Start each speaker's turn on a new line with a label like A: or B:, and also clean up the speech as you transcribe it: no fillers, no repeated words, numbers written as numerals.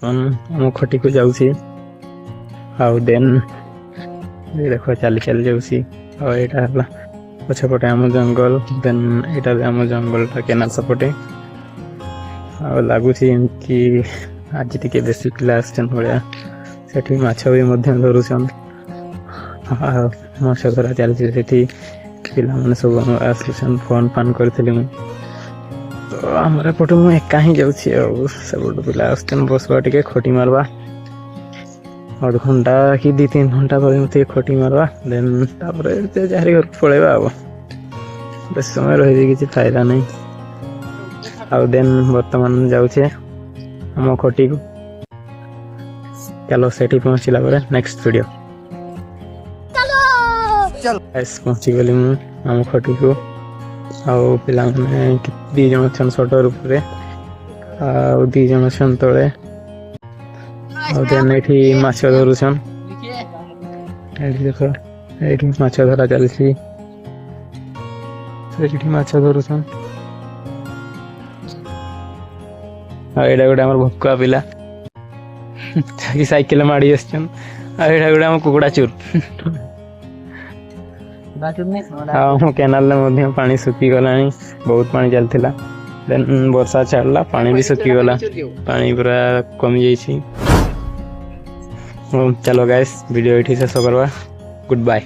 A: आम खटी को जाऊँगी आउ देन देख चली चली जाऊँगी आईटा पछपटे आम जंगल देन यहाँ आम जंगलटा केनाल सपटे लगुच कि आज टी बेसी पिला भाया से माछ भी धरुन माछ धरा चलती पे सब आसन फोन फान करी तो आमर एपटे मुझे एका ही जाऊँ सब पिला बसवा टे खटी मारवा अध घंटा कि 2-3 घंटा पर मत खटी मारवा देन जहाँ घर पलैबा बेस समय रही किसी फायदा नहीं आउ देन बर्तमान जाऊे आम खटी को चलो सेठी पहुँचला नेक्स्ट वीडियो पहुँची गली आम खटी को आउ पिला 2 जन छन सटर उपरे आउ 2 जन छन तले ये माछ धरुन देख ये माछ धरा चलती माछ धरुन यहाँ गोटे आम भुकुआ पिला साइकेल माड़ी आसान गोटे आम कुकुड़ा चूर हाँ केनाल पानी सुखी गला बहुत पानी चलता देन वर्षा छाड़ा पानी भी सुखीगला पानी पूरा कमी जाइए चलो गाइस वीडियो ये शेष करवा गुड बाय।